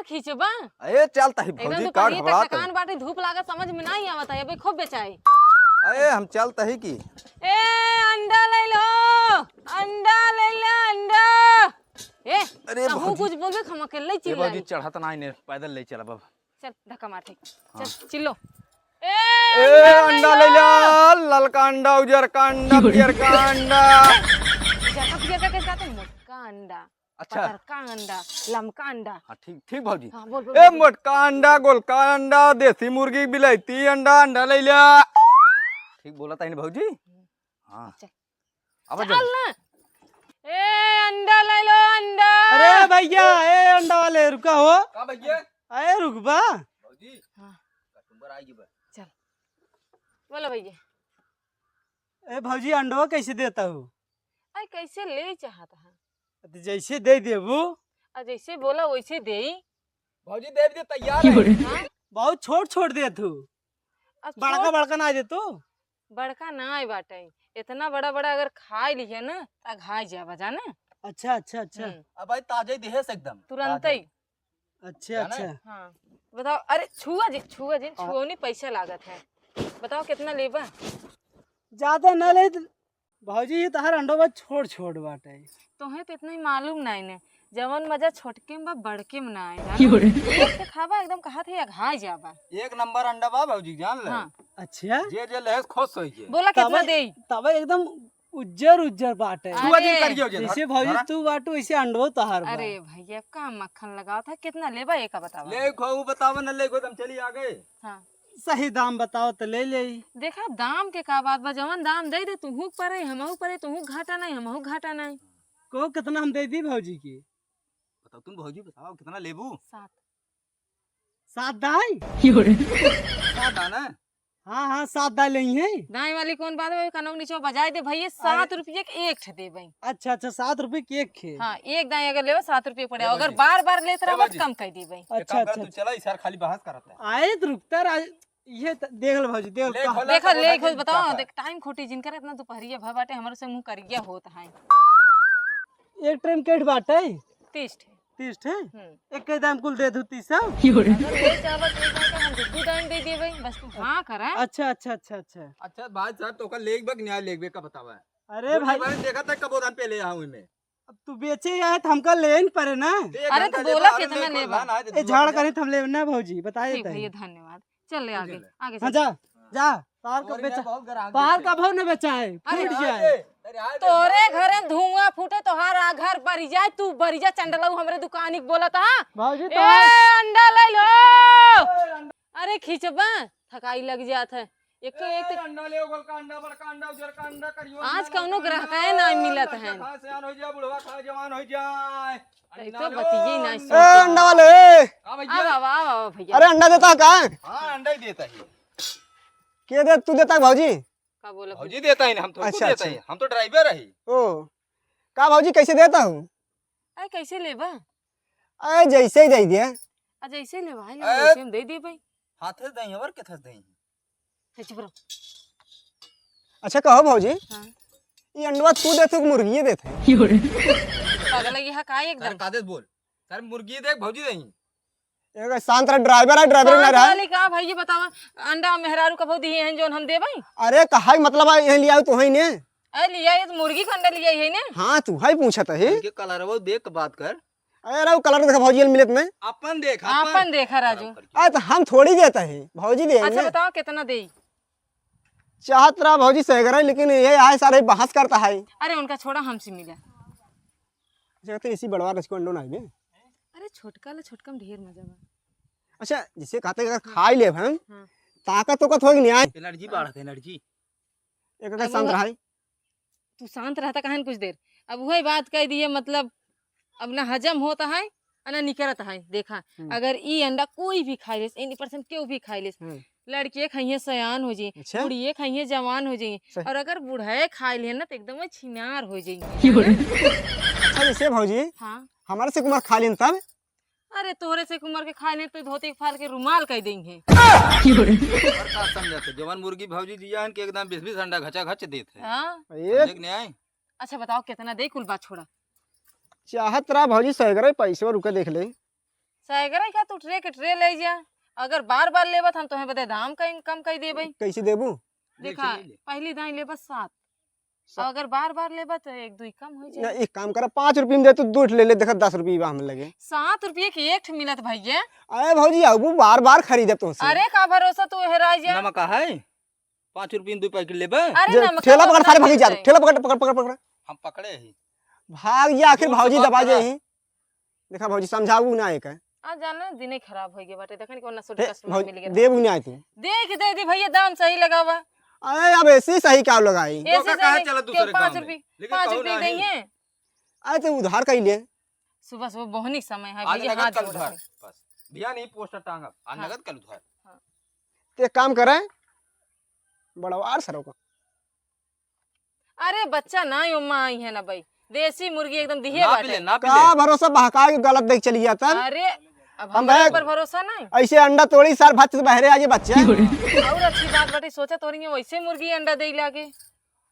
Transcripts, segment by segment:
यार खींचबा। अरे चलता ही एकदम भौजी तो का कहिए घबरात थकान बाटे धूप लागत समझ में नहीं आवत है, अबे खूब बेचाई। अरे हम चलता ही की ए अंडा ले लो, अंडा ले लो अंडा। ए अरे तहू भौजी कुछ बोलबे हम अकेले ये चिल्लाई। भौजी चढ़त ना ने पैदल ले चला बाबा। चल धक्का मार ठीक। चल चिल्लो। ए ए अंडा ले ला, ललका अंडा, उजर का अंडा, पियर का अंडा। जका पिया का कैसे कहते हैं? मोटका अंडा, अच्छा पतरका अंडा, लमका अंडा। हाँ ठीक ठीक भौजी। हाँ बोल बोल ए बोल। मोटका अंडा, गोलका अंडा, देसी मुर्गी, बिलायती अंडा, अंडा ले लिया। ठीक बोला था भौजी। हाँ चल अब चल ना। ए अंडा ले लो अंडा। अरे भैया ए अंडा वाले रुका हो। का भैया अरे रुक बा। भौजी हाँ कस्टमर आएगी बा। चल बोलो भैया। ए भौजी अंडवा कैसे देता हूँ? आई कैसे ले चाहता है? जैसे दे देबू। जैसे बोला वैसे दे। भौजी दे दे तैयार है। हाँ? बहुत छोट छोट दे तू, अब बड़का छोड़- बड़का ना दे तू। बड़का ना आई बाटे, इतना बड़ा बड़ा अगर खाए लिए ना तो घाय जावा जाना। अच्छा अच्छा अच्छा अब भाई ताजे देहे से एकदम तुरंत ही। अच्छा जाना अच्छा। है? हाँ बताओ। अरे छुआ जी छुओनी पैसा लागत है। बताओ कितना लेबा? ज्यादा न ले भौजी, ये तहार अंडवा छोट छोट बाटे। तुम्हें तो इतना ही मालूम नहीं ने, जवन मजा छोटके में बा बड़के में ना आए जाना। एक से खाबा एकदम कहा थे या घाय जाबा। एक नंबर अंडा बा भौजी जान ले। हाँ अच्छा जे जे ले खुश होई के। बोला कितना तब- दे? तब एकदम उज्जर उज्जर बाटे। अरे, तू अजीब करियो जे जैसे भौजी तू बाटू वैसे अंडो तहार बा। अरे भैया का मक्खन लगाओ था, कितना लेबा एक बतावा। ले खो बतावा न ले खो तुम चली आ गए। हाँ सही दाम बताओ तो ले ले। देखा दाम के का बात बा, जवन दाम दे दे तू परे हमहू परे, तू घाटा नहीं हमहू घाटा नहीं। को कितना हम दे दी भौजी की? बताओ तुम भौजी बताओ कितना लेबू। 7। 7 दाई। 7 दाना। हाँ हाँ 7 दाई नहीं है। दाई वाली कौन बात है? कनौ नीचे बजाए दे भैया। 7 रुपये के एक ठे दे भाई। अच्छा अच्छा 7 रुपए की एक खे। हाँ एक दाई अगर लेबो 7 रुपये पड़े, ए अगर बाजी। बार बार लेते रहो बाजी। तो कम कर दी भाई। एक अच्छा काम कर अच्छा तू चला इस यार खाली बहस करता है। आए तो रुकता रहा। ये देख लो भौजी देख ले लो। खोला देखा तो ले बोला खोज कि बताओ क्या देख टाइम खोटी जिनकर इतना दोपहरिया भा बाटे हमारे से मुंह करिया होत है। एक ट्रेन केट बाटे 30 ठे। 30 है। हम्म। एक के दाम कुल दे दू 30। अगर ले चाहबा तो एक दाई का हम दू दाई दे दिए भाई, बस तू हाँ करा। अच्छा अच्छा अच्छा अच्छा। अच्छा भाई साहब तो का लेग बक न्याय लेग बक का बतावा। अरे भाई देखा था कबो दान पे ले आऊं मैं। अब तू बेचे आए तो हमका ले नहीं पड़े ना। अरे तो बोला कितना लेबा? ए झाड़ करे हम ले ना भौजी बताए ठीक भैया धन्यवाद। चल ले आगे आगे हाँ चल। जा जा बाहर का बेचा, बाहर का भाव न बेचाए अरे फूट जाए। तोरे घरे धुआं फूटे तोहार घर बरी जाए, तू बरी जा चंडलाऊ हमरे दुकानी के बोला था। भौजी ए तो अंडा ले लो। अरे खींचबा थकाई लग जात है। एक तो अंडा ले गोल का अंडा बड़का अंडा उजर का अंडा करियो। आज कौनो ग्राहक है ना मिलत है। खा सियान हो जा बुढ़वा खा जवान हो जाए। तो बतिये ना सुन। ए अंडा वाले हां भैया। आवा भैया। अरे अंडा देता का? हां अंडा ही देता है। के दे तू देता भौजी? का बोला? भौजी देता है ना, हम तो अच्छा, देता है, हम तो ड्राइवर है। ओ का भौजी कैसे देता हूँ? अरे कैसे लेबा? अरे जैसे ही दे दिया। अच्छा ऐसे ले भाई, ऐसे हम दे दिए भाई। हाथे से दही और किथे से दही। है चुप रहो। अच्छा कहो भौजी हां ये अंडवा तू देते कि मुर्गी देते? पागल है यहां का सर एकदम। कादेश बोल। सर मुर्गी देख भौजी दही। एगो शांत रह, ड्राइवर है ड्राइवर ना रहा। वाली का भैया बतावा अंडा मेहरारू कबो दिए हैं जोन हम दे भाई? अरे कहा मतलब यही लिया तू ही ने? अरे लिया ये तो मुर्गी का अंडा लिया है ने। हाँ तू ही पूछत है। इनके कलर वो देख के बात कर। अरे वो कलर देखा भौजी मिलत में। अपन देख आपन देखा राजू। अरे तो हम थोड़ी देता है भौजी दे। अच्छा बताओ कितना दे? चाहत रहा भौजी सही करे लेकिन ये आए सारे बहस करता है। अरे उनका छोड़ा हमसे मिला। कहते इसी बड़वा रसको अंडो ना बे। अरे छोटका ला छोटका में ढेर मजा बा। अच्छा जिसे कहते अगर खाई ले हम हाँ। ताकत तो होगी न्याय। एनर्जी बढ़त एनर्जी। एक का शांत रहा। तू शांत रहता कहां कुछ देर। अब वही बात कह दिए मतलब अब ना हजम होता है ना निकलता है। देखा अगर ई अंडा कोई भी खाई ले 80% क्यों भी खाई ले, लड़कियां खाइए सयान हो जाए, अच्छा। बुढ़िए खाइए जवान हो जाए, सही। और अगर बुढ़ाए खाई ले ना तो एकदम छिनार हो जाए। अच्छा जैसे भौजी हाँ हमारे से कुमार खा लेन तब अरे तोहरे से कुमार के खाए ले तो धोती फाड़ के रुमाल कह देंगे। और का समझते जवान मुर्गी भौजी दिया के एकदम 20-20 अंडा घचा घच देते हैं। हाँ एक देख न्याय। अच्छा बताओ कितना दे? कुल बात छोड़ा। चाहत रहा भौजी सही करे पैसे रुके देख ले। सैगरा क्या तू ट्रे के ट्रे ले जा। अगर बार बार लेबत हम तुम्हें बता दाम कम कही देबई। कैसे देबू? देखा पहली दाई लेबत 7 और अगर बार बार लेबत तो 1 2 कम हो ना जाए। एक काम कर, 5 रुपये में दे तू 2 ले ले, देखा 10 रुपये हम लगे। 7 रुपये की एक ठे मिलत भैया। अरे भौजी अब बार बार खरीदे तुमसे। अरे का भरोसा तू हेरा जा। नमक है 5 रुपये में 2 पैकेट लेबे। अरे जे नमक ठेला पकड़, सारे भागी जा, ठेला पकड़ पकड़ पकड़ पकड़ हम पकड़े ही भाग जा, आखिर जोर से भौजी बात दबा करा। जाही। देखा भौजी समझाऊ ना एक है। आ जाना दिने खराब हो गए बाटे। देखन कौन ना हे, कस्टमर मिल गया। देबू नहीं आई तू। देख दे दी भैया दाम सही लगावा। अरे अब ऐसे ही सही क्या लगाई? ऐसे धोखा काहे से चला क्यों दूसरे 5 काम में? रुपये लेकिन 5 कहो रुपये नहीं। देंगे। अरे तो उधार कर ले। सुबह सुबह बोहनी समय है आज भैया नगद हाथ कल जोड़ उधार। रखे। बस भैया नहीं पोस्टर टांगा आज हाँ। नगद कल उधार। तो एक काम करे, बड़वार सरो को अरे बच्चा ना उम्मा आई है ना भाई। देसी मुर्गी एकदम दिहे ना पी ले बाटे। ना पी का ले। भरोसा बहका के गलत देख चली जाता। अरे अब हम हमारे बैग- ऊपर भरोसा नहीं। ऐसे अंडा तोड़ी सार भात से बहरे आजे बच्चे। और अच्छी बात बाटे सोचा तोरी वैसे मुर्गी अंडा दे लागे।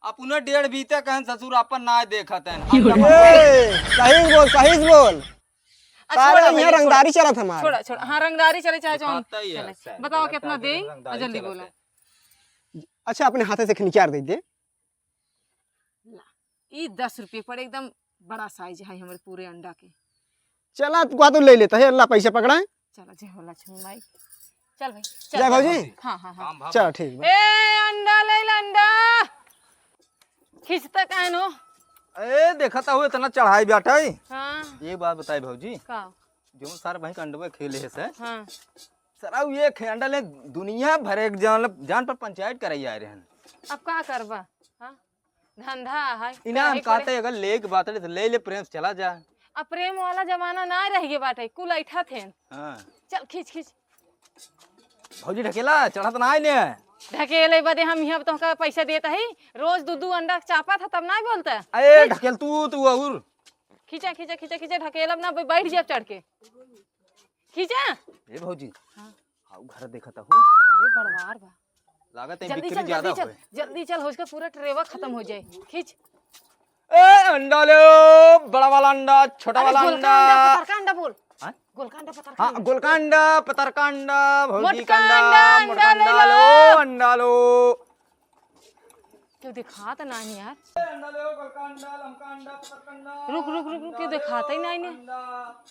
अपने 1.5 बीते कहन ससुर अपन ना देखत है। ए, सही बोल सही बोल। सारे छोड़ा भैया, यहाँ रंगदारी चलत हमारा। छोड़ा छोड़ा। हाँ रंगदारी चले चाहे जो हम दिखाता ही है, चले। शायद। बताओ गलत कितना आगे दे रंगदारी जल्दी चलत बोला। है। अच्छा अपने हाथे से खिंचार दे दे। ई 10 रुपये पर एकदम बड़ा साइज है हमारे पूरे अंडा के। चला तू ले लेता है, अल्लाह पैसा पकड़ाए। चलो जय हो लक्ष्मी माई। चल भाई जय चल। भौजी। हाँ हाँ हाँ। काम भाव। चल ठीक बा। ए अंडा ले ला अंडा। खींचता कहनो। ए देखता हुए इतना चढ़ाई बैठा है। हाँ एक बात बताई भौजी, का। जो सार भाई कंडवे खेले है से हाँ सरा ये खेंडा ले दुनिया भर एक जान पर पंचायत कराई आ रहे हैं। अब का करबा। हाँ धंधा है। इनाम कराही पड़े। काते अगर लेक बात है तो ले ले प्रेम से चला जा। अब प्रेम वाला जमाना ना रह गए बाटे। कुल ऐठा थे। हाँ चल खींच खींच। भौजी ढकेला चढ़ा तो ना आई ने। ढकेले बदे हम यहाँ तो का पैसा देता है। रोज 2 2 अंडा चापा था तब ना बोलता। अरे ढकेल तू और खींचा खींचा खींचा खींचा ढकेलब ना बैठ जाए चढ़ के। खींचा। ए भौजी हाँ। हाउ घर देखता हूँ अरे बड़वार बा। लागत है जल्दी बिक्री चल ज्यादा जल्दी चल हुए। जल्दी चल। हो उसका पूरा ट्रेवा खत्म हो जाए। खींच। ए अंडा ले बड़ा वाला अंडा छोटा वाला अरे अंडा। गोलका अंडा पतर का अंडा बोल। हाँ? गोलका अंडा पतर का हाँ अंडा। गोलका अंडा पतर का अंडा भौजी मोटका का अंडा, अंडा मोटका अंडा ले अंडा लो। लो अंडा लो। क्यों दिखाता ना नहीं यार। अंडा लो गोलका अंडा लमका अंडा पतर का अंडा। रुक रुक रुक रुक क्यों दिखाता ही नहीं ने। अंडा।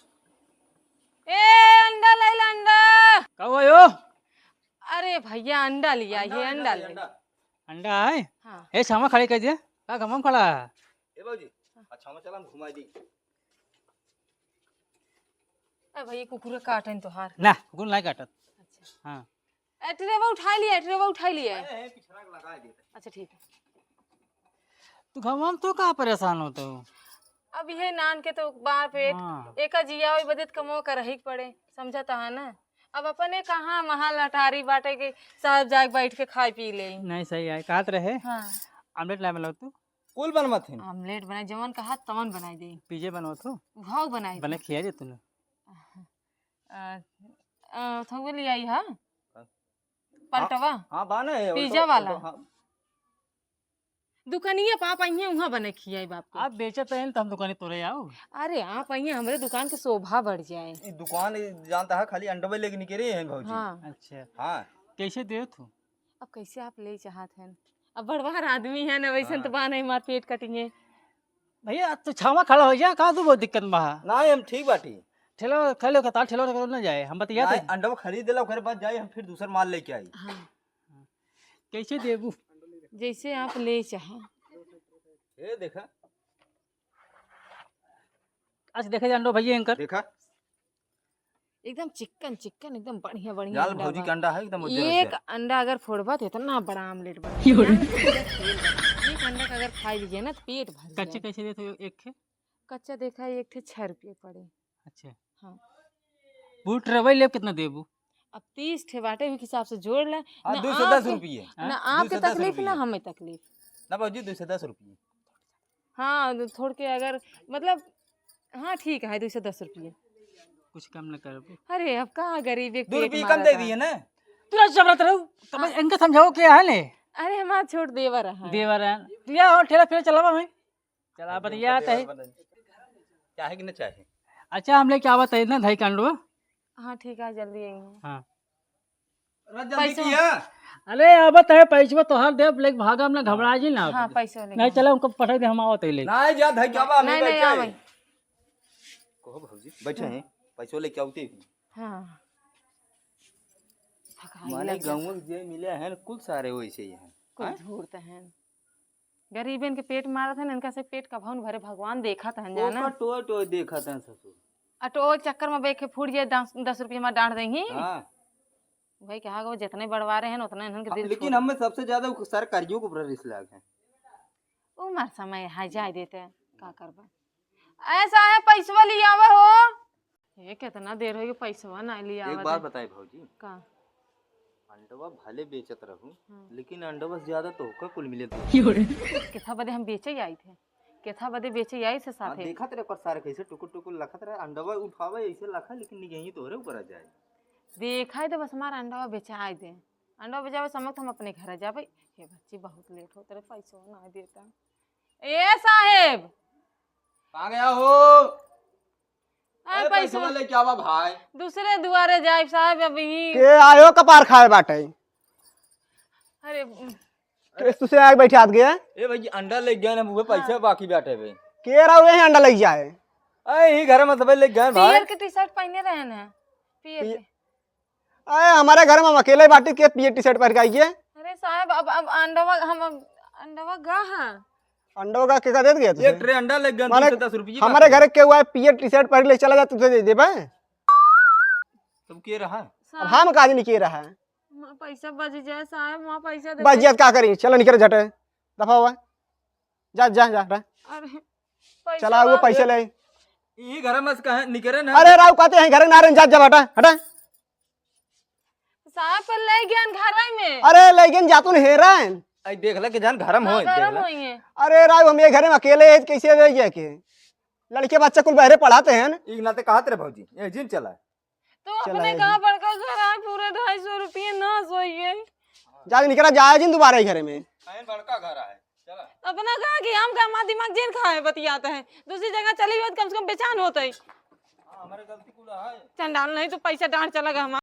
ए अंडा ले ला अंडा। का हुआ यो? अरे भैया अंडा लिया ये अंडा ले। अंडा है? हाँ ए सामा खड़े कर दिया का गमम खड़ा है? ए भौजी अच्छा मैं चला हम घुमा दी। अरे भैया कुकुर काटन तो हार। ना गुन नहीं काटत। अच्छा हाँ ट्रेवा उठा लिया ट्रेवा उठा लिया। ए पिछड़ा के लगा दे। अच्छा ठीक है। तू गमम तो का परेशान होते हो? अब ये नान के तो बार पेट हाँ। एका जिया हुई बदत कमो कर रही पड़े। समझता है ना। अब अपने कहाँ महल अटारी बाटे के साहब जाके बैठ के खाई पी ले। नहीं सही है कहत रहे। हाँ आमलेट ला मिलो तू कुल बनमत है। आमलेट बनाए जवन कहा तवन बनाई दे। पीजे बनवा तो घाव बनाई बने खिया जे तूने। थोड़े ले आई हा पलटवा हाँ बाने है, वो पिज्जा तो- वाला? वो तो हाँ। दुकानिया पाप आई वहाँ बने खियाई बाप को। आप बेचत हैं तो हम दुकानी तोड़े आओ। अरे आप आई हमारे दुकान की शोभा बढ़ जाए। ये दुकान जानता है खाली अंडे लेके निकले हैं भौजी। हाँ अच्छा हाँ कैसे दे तू? अब कैसे आप ले चाहत हैं। अब बड़वार आदमी है ना वैसे तो बान है मार पेट कटेंगे। भैया तू छावा खड़ा हो जा का तू बहुत दिक्कत बहा। ना हम ठीक बाटी। ठेलो खले कतार ठेलो करो ना जाए हम बतिया ना, दे। अंडा खरीद देला ओकरे बाद जाए हम फिर दूसरा माल लेके आई। हाँ कैसे देबू? जैसे आप ले चाहे। ए देखा अच्छा देखे अंडो भैया एंकर देखा एकदम चिकन चिकन एकदम बढ़िया बढ़िया जाल अंडा भौजी बा। का अंडा है एकदम एक अंडा अगर फोड़बा तो इतना बड़ा आमलेट बना। एक अंडा का अगर खाई लीजिए ना तो पेट भर कच्चे जाए। कैसे देते हो एक खे? कच्चा देखा है 1 थे 6 रुपये पड़े। अच्छा हाँ बूट रवै ले कितना देबू? अब 30 ठे बाटे भी हिसाब से जोड़ ले। हाँ ना 210 आपके- रुपये। ना आपके 210 तकलीफ ना रुपये। हमें तकलीफ। ना भौजी 210 रुपये। हाँ थोड़ के अगर मतलब हाँ ठीक है 210 रुपये। कुछ कम न कर। अरे अब कहाँ गरीब एक 2 पेट रुपये कम मारा दे था। दिए ना। तू जबरत रहो तब इनका समझाओ क्या है ले अरे हमारा छोड़ देवा रहा है। देवर लिया और ठेला फिर चलावा मैं चला बतिया है। चाहे कि ना चाहे। अच्छा हम लेके आवत है ना धाई कांडवा हाँ ठीक है जल्दी आएंगे। हाँ जल्दी पैसा- किया अरे अब है पैसा तोहार दे लेके भागा हमने घबरा जी ना हाँ पैसा लेके नहीं चले उनको पठा दे हम आवत ले नहीं जा धई क्या बा नहीं नहीं आ भाई। कहो भौजी बैठे हैं पैसो लेके आउते हाँ थकाई माने लग जाता। गांव जे मिले हैं कुल सारे वैसे ही हैं कोई धूर्त है गरीबन के पेट मारत है इनका से पेट का भवन भरे भगवान देखा था जाना ओका टोय टोय देखा था ससुर अटो चक्कर में बैठ के फूट जाए 10 रुपये में डांट देंगी हां भाई कहा वो जितने बढ़वा रहे हैं उतना इनके दिल लेकिन हमें सबसे ज्यादा सरकारियों को रिस लाग है उमर समय है जाए देते हैं का करबा ऐसा है पैसवा लिया आवा हो ये कितना देर हो गई पैसवा ना लिया एक आवा बात बताए भौजी का अंडवा भले बेचत रहूं लेकिन अंडवा ज्यादा तो होकर कुल मिले तो किथा बदे हम बेचे ही आई थे किथा बदे बेचे ही आई से हां साथे देखत रे पर सारे कैसे टुकुर टुकुर लखत रहे अंडवा उठावे ऐसे लखा लेकिन यही तोरे ऊपर आ जाए देखा तो बस हमारा अंडा बेचा आए दे अंडा बेचावे समझ हम अपने घर जा भाई ये बच्ची बहुत लेट हो तेरे पैसों ना देता ए साहेब कहां गया हो आ पैसा लेके आवा भाई दूसरे दुआरे जाए साहब अभी के आयो कपार खाए बाटे अरे के तुसे आग बैठे हाथ गया ए भाई अंडा ले गए ना मुझे पैसे बाकी बैठे हुए के रहा हुए अंडा लग जाए अरे ही घर में सब ले गए भाई पियर के टी शर्ट पहने रहे ना पियर के अरे हमारे घर में हम अकेले बाटी के पिए टी शर्ट पहन के आइए अरे साहब अब अंडवा हम अंडवा गा हां अंडों का के दे दिया एक तुझे ट्रे अंडा ले गए माने 10 रुपए हमारे घर के हुआ पिए टी शर्ट पहन ले चला जा तुझे दे देबे तुम के रहा अब हम का आदमी के रहा है पैसा बच जाए साहब वहां पैसा दे बस क्या करी चलो निकल झटे दफा हुआ जा जा जा रहा। अरे पैसा चला वो पैसे ले ई घर में कहां निकरे ना अरे राव कहते हैं घर नारन जा जा हटा हटा साहब पर ले गया घर में अरे लेकिन जातुन हेरन आई देख ले के जान घरम हो देख गरम ले होइए अरे राव हम ये घर में अकेले हैं कैसे रह गए के लड़के बच्चे कुल बहरे पढ़ाते हैं ई ना ते कहत रे भौजी ए जिन चला तो अपने कहां बड़का घर है पूरे 250 रुपये ना सोइए जा निकला जाए जिन दोबारा घर में आयन बड़का घर है चला अपना कहा कि हम का दिमाग जिन खाए बतियाते हैं दूसरी जगह चली हुई तो कम से कम बेचान होता है हां हमारे गलती कुल है चंडाल नहीं तो पैसा डांट चलेगा हमारा